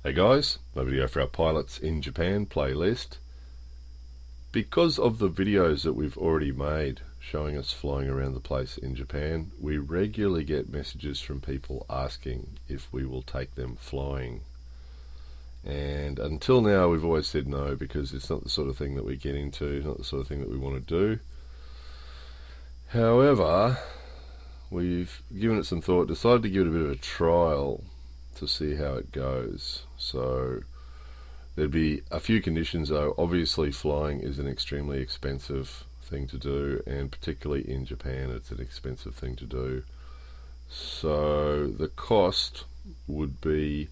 Hey guys, a video for our Pilots in Japan playlist. Because of the videos that we've already made showing us flying around the place in Japan, we regularly get messages from people asking if we will take them flying. And until now we've always said no, because it's not the sort of thing that we get into, not the sort of thing that we want to do. However, we've given it some thought, decided to give it a bit of a trial to see how it goes. So there'd be a few conditions though. Obviously flying is an extremely expensive thing to do, and particularly in Japan it's an expensive thing to do. So the cost would be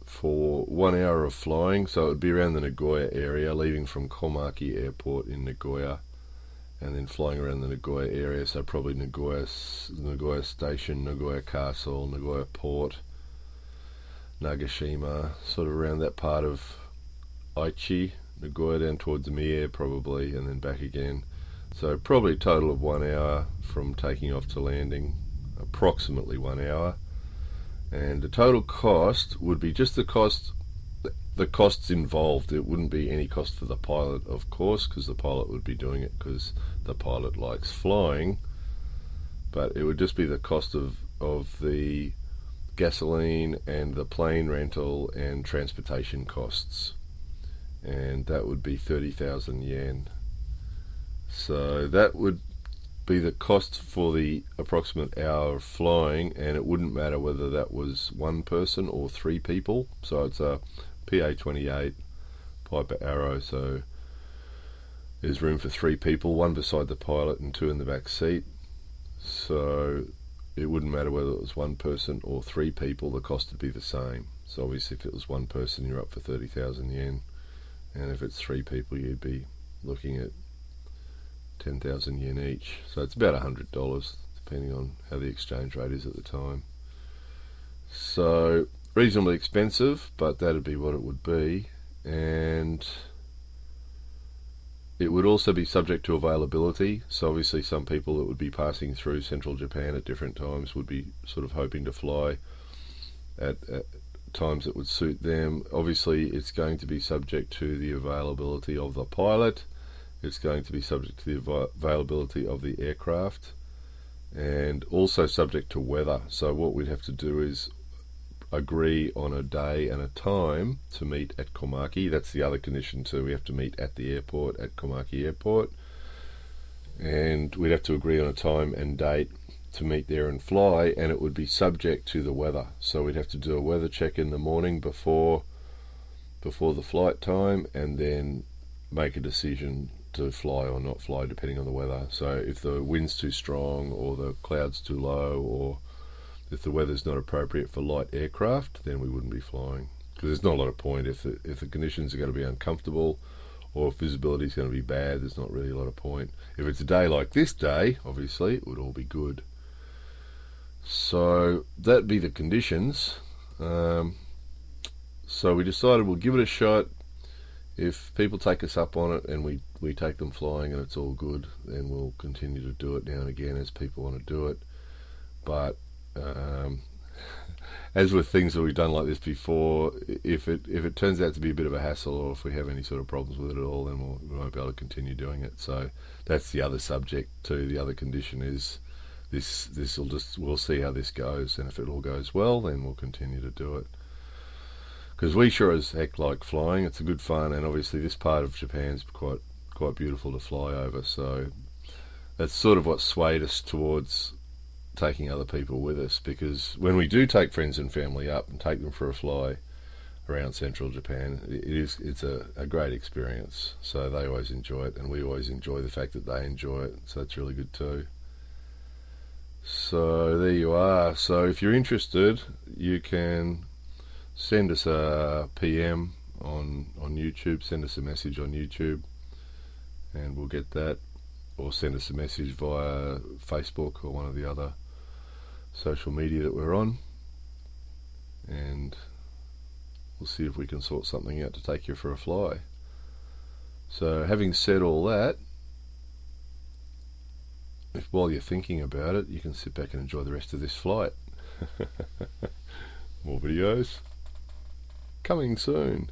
for 1 hour of flying, so it would be around the Nagoya area, leaving from Komaki Airport in Nagoya and then flying around the Nagoya area, so probably Nagoya Station, Nagoya Castle, Nagoya Port, Nagashima, sort of around that part of Aichi, Nagoya down towards Mie probably, and then back again. So probably a total of 1 hour from taking off to landing, approximately 1 hour. And the total cost would be just the costs involved. It wouldn't be any cost for the pilot, of course, because the pilot would be doing it because the pilot likes flying, but it would just be the cost of the gasoline and the plane rental and transportation costs, and that would be 30,000 yen. So that would be the cost for the approximate hour of flying, and it wouldn't matter whether that was one person or three people. So it's a PA-28 Piper Arrow, so there's room for three people, one beside the pilot and two in the back seat. So it wouldn't matter whether it was one person or three people, the cost would be the same. So obviously if it was one person, you're up for 30,000 yen, and if it's three people, you'd be looking at 10,000 yen each. So it's about $100 depending on how the exchange rate is at the time. So reasonably expensive, but that'd be what it would be. And it would also be subject to availability. So obviously some people that would be passing through central Japan at different times would be sort of hoping to fly at times that would suit them. Obviously it's going to be subject to the availability of the pilot. It's going to be subject to the availability of the aircraft, and also subject to weather. So what we'd have to do is agree on a day and a time to meet at Komaki. That's the other condition too. We have to meet at the airport, at Komaki Airport, and we'd have to agree on a time and date to meet there and fly, and it would be subject to the weather. So we'd have to do a weather check in the morning before the flight time, and then make a decision to fly or not fly depending on the weather. So if the wind's too strong or the clouds too low, or if the weather's not appropriate for light aircraft, then we wouldn't be flying, because there's not a lot of point. If the conditions are going to be uncomfortable or if visibility is going to be bad, there's not really a lot of point. If it's a day like this day, obviously it would all be good. So that'd be the conditions. So we decided we'll give it a shot. If people take us up on it and we take them flying and it's all good, then we'll continue to do it now and again as people want to do it. But as with things that we've done like this before, if it turns out to be a bit of a hassle, or if we have any sort of problems with it at all, then we won't be able to continue doing it. So that's the other subject too. The other condition is we'll see how this goes, and if it all goes well, then we'll continue to do it. Because we sure as heck like flying. It's a good fun, and obviously this part of Japan's quite beautiful to fly over. So that's sort of what swayed us towards taking other people with us, because when we do take friends and family up and take them for a fly around central Japan, it's a great experience. So they always enjoy it, and we always enjoy the fact that they enjoy it. So it's really good too. So there you are. So if you're interested, you can send us a PM on YouTube, send us a message on YouTube, and we'll get that, or send us a message via Facebook or one of the other social media that we're on, and we'll see if we can sort something out to take you for a fly. So having said all that, if while you're thinking about it, you can sit back and enjoy the rest of this flight. More videos. Coming soon.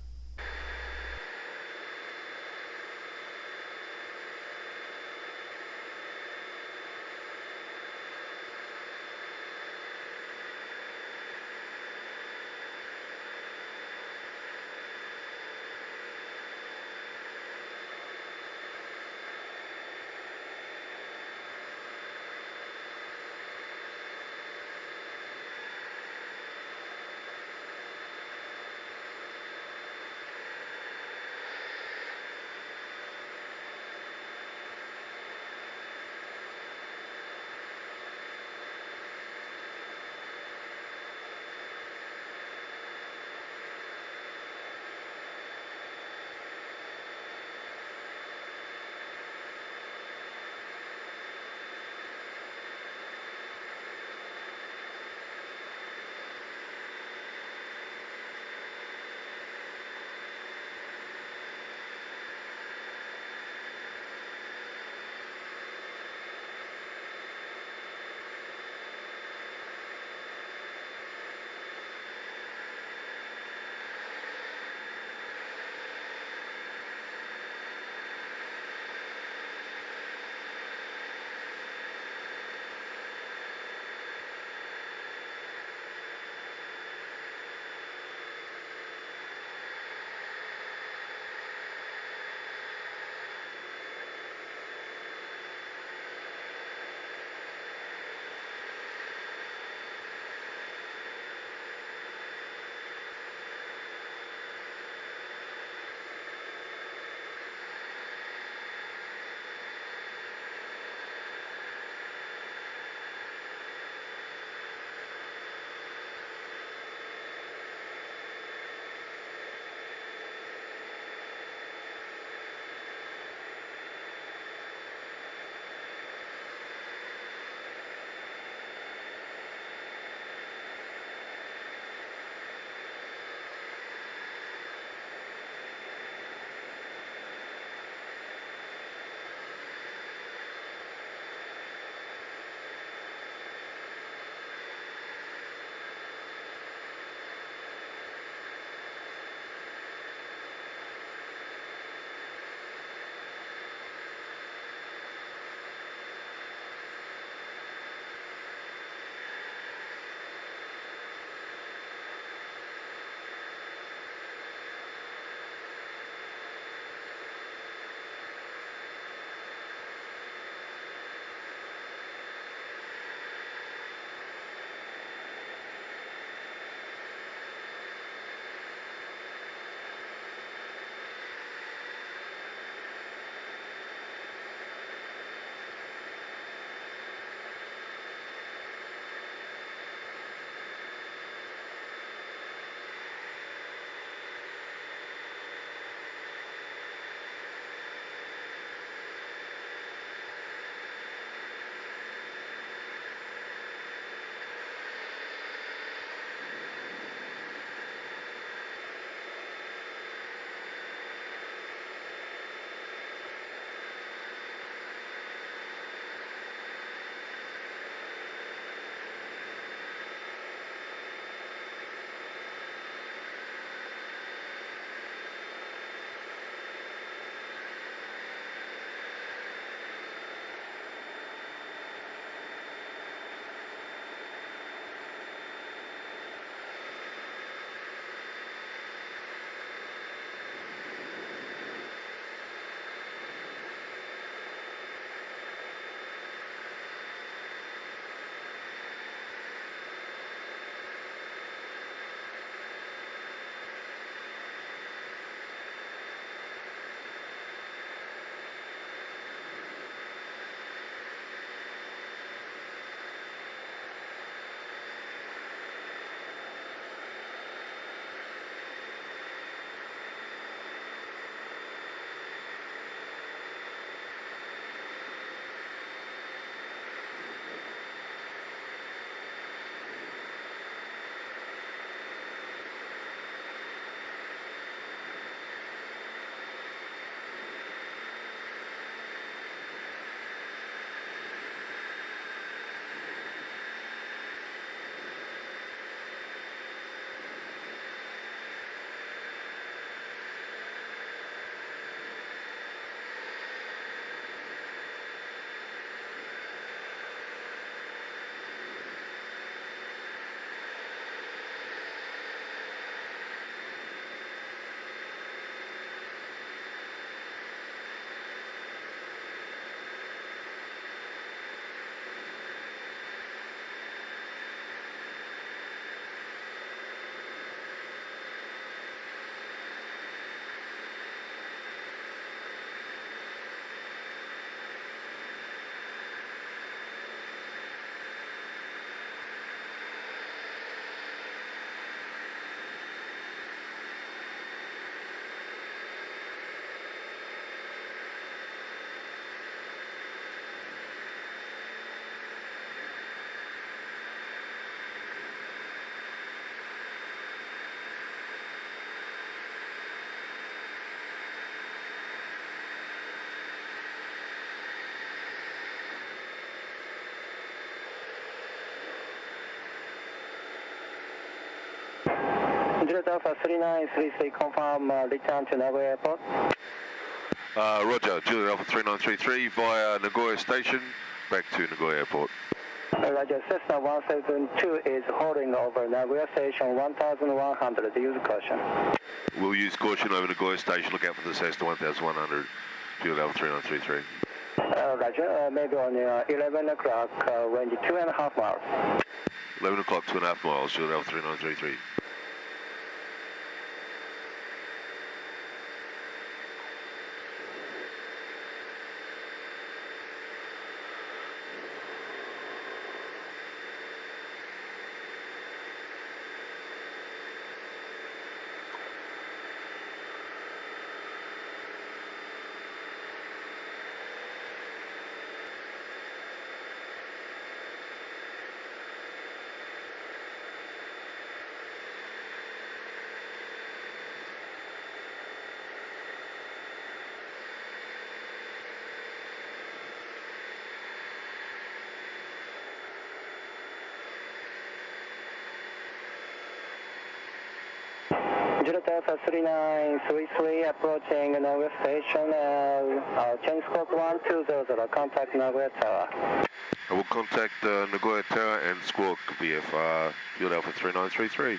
Delta Alpha 3933, confirm return to Nagoya Airport. Roger, Juliet Alpha 3933 via Nagoya Station, back to Nagoya Airport. Roger, Cessna 172 is holding over Nagoya Station 1100, use caution. We'll use caution over Nagoya Station, look out for the Cessna 1100, Juliet Alpha 3933. Roger, maybe on 11 o'clock, range 2.5 miles. 11 o'clock, 2.5 miles, Juliet Alpha 3933. Delta Alpha 3933 approaching Nagoya Station, change scope 1200, contact Nagoya Tower. I will contact Nagoya Tower and Squawk VFR, Juliet Alpha 3933.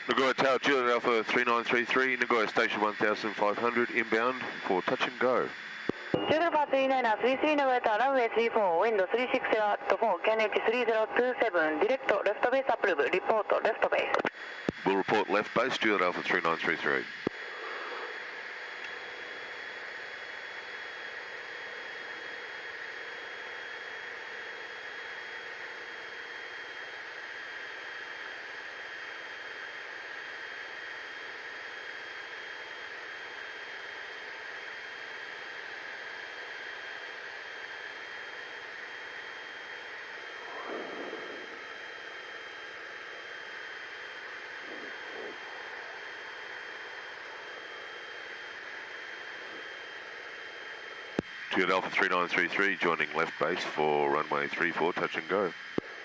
Nagoya Tower, Juliet Alpha 3933, Nagoya Station 1500, inbound for touch and go. Juliet Alpha 3933, Nagoya Tower, runway 34, wind 360 at 4, can reach 3027, direct left base approved, report left base. We'll report left base, Juliet Alpha 3933. Juliet Alpha 3933 joining left base for runway 34, touch and go.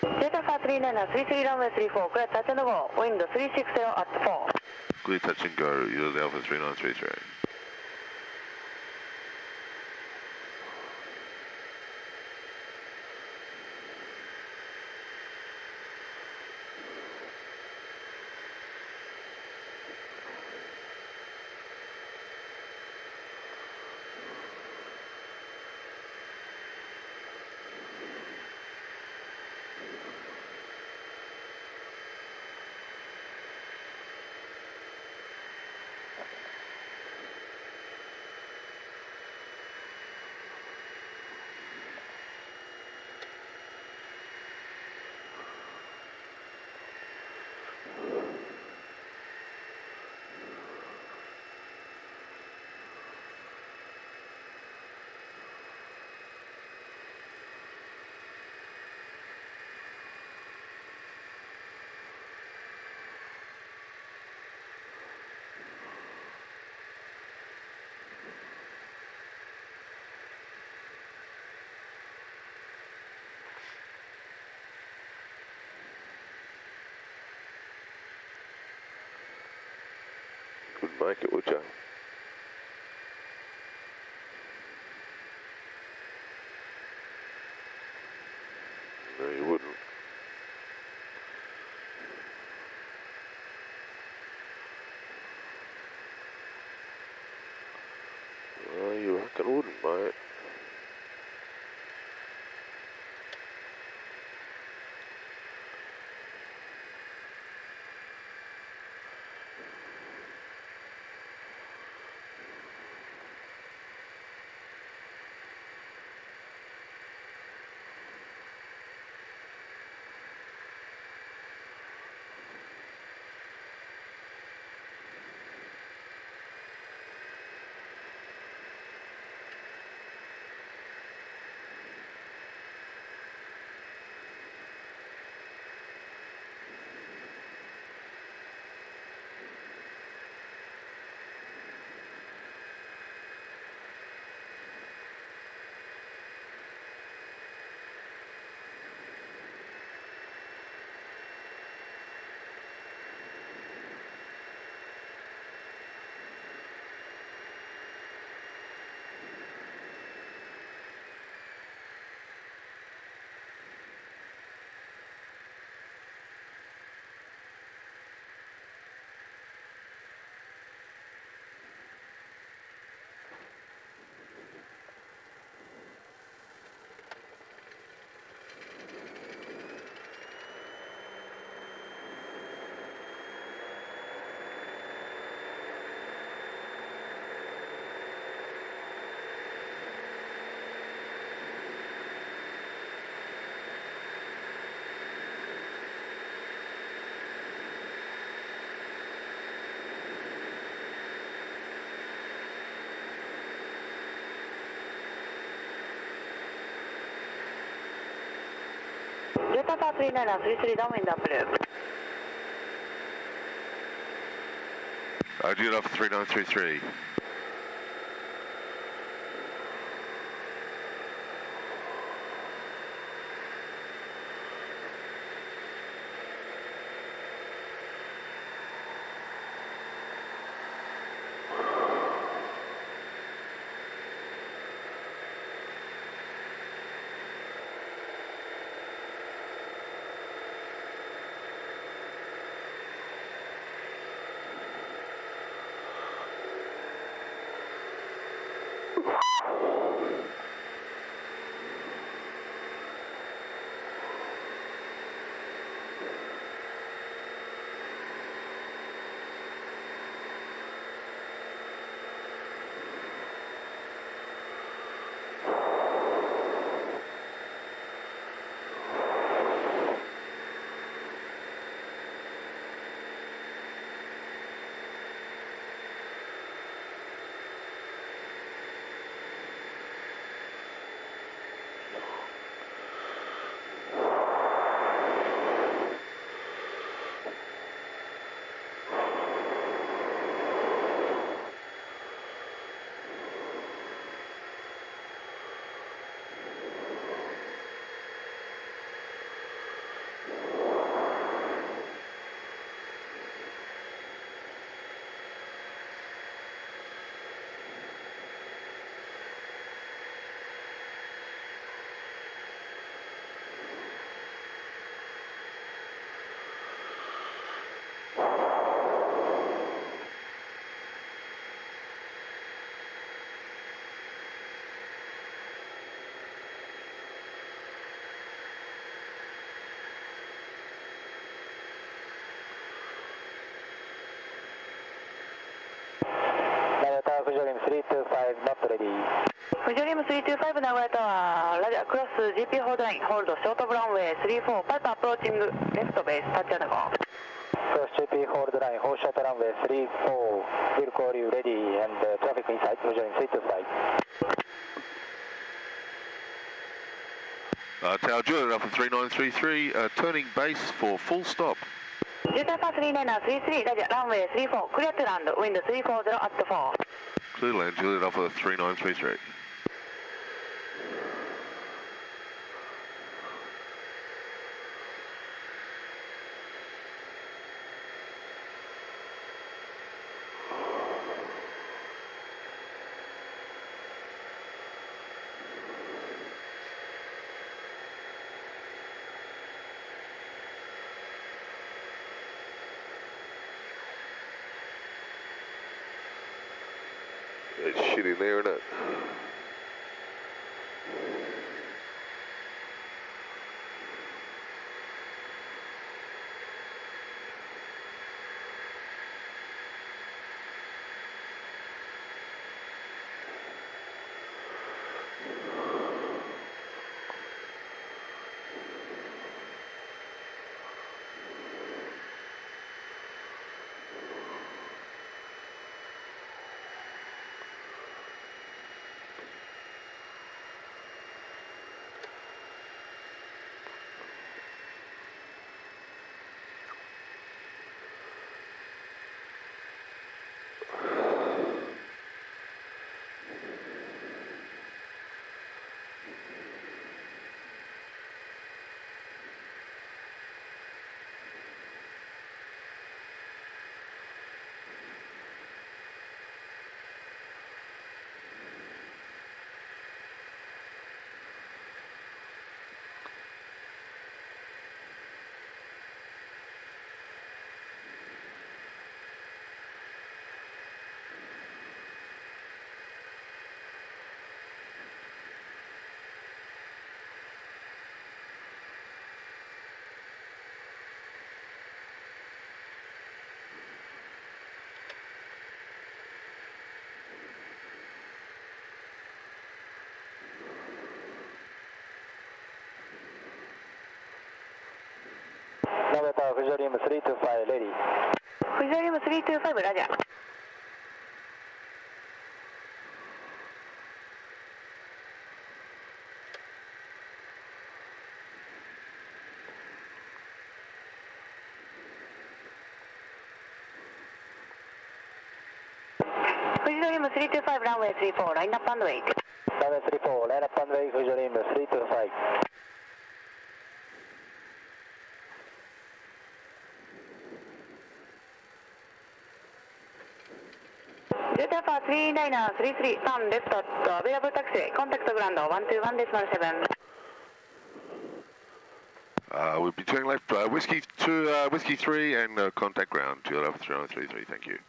Juliet Alpha 3933, runway 34, clear touch and go, wind 360 at 4. Clear touch and go, Juliet Alpha 3933. Couldn't make it, would you? No, you wouldn't. Well, you reckon wouldn't, mate. Delta Tower 39er 33 downwind approve. Juliet Alpha 3933. Fujorim 325 not ready. Fujorim 325 名古屋タワー、ラジャクロス GP ホールドライン、ホールド、ショートブランウェイ34、パイプアプローチング、レフトベース、タッチアンドゴー。Cross GP hold line, hold short runway 34, will call you ready and traffic inside, Fujorim 325. Tower Juliet Alpha 3933, turning base for full stop. Delta Tower 39er 33, ラジャランウェイ34、クリアトゥランド、ウィンド340 at 4。Clear land, Juliet Alpha 3933. It's shit in there, isn't it? Nagata Fujorim 325 ready. Fujorim 325 ラジャ。Fujidorim 325 runway 34 line up and wait. Runway 34, line up and wait, Fujidorim 325. Delta for 3933, turn left at available taxi, contact ground 121.7. We'll be turning left, Whiskey 2, Whiskey 3 and contact ground, 211 thank you.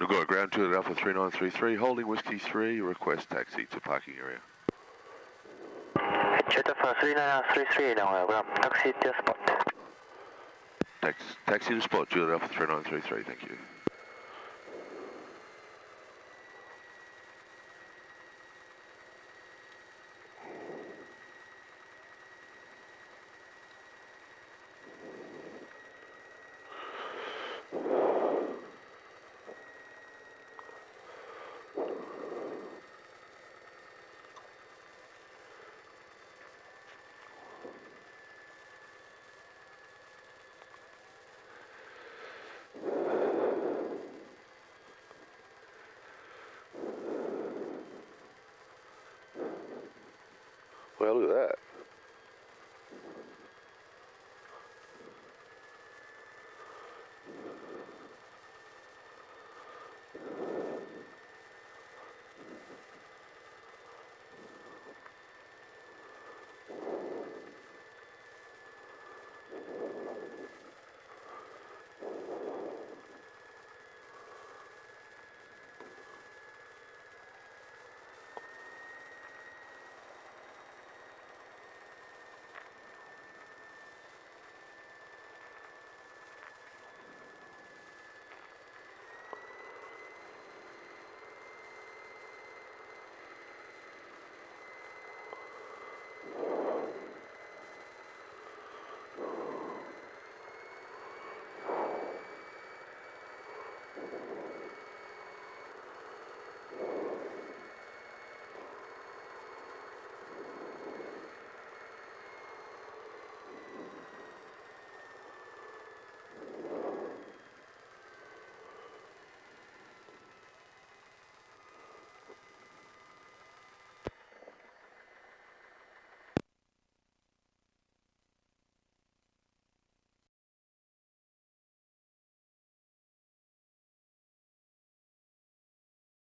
Nagoya ground 2 at Alpha 3933, holding Whiskey 3, request taxi to parking area. Delta for 3933, now ground, taxi to spot. Taxi to spot, 2 at Alpha 3933, thank you. Well, look at that.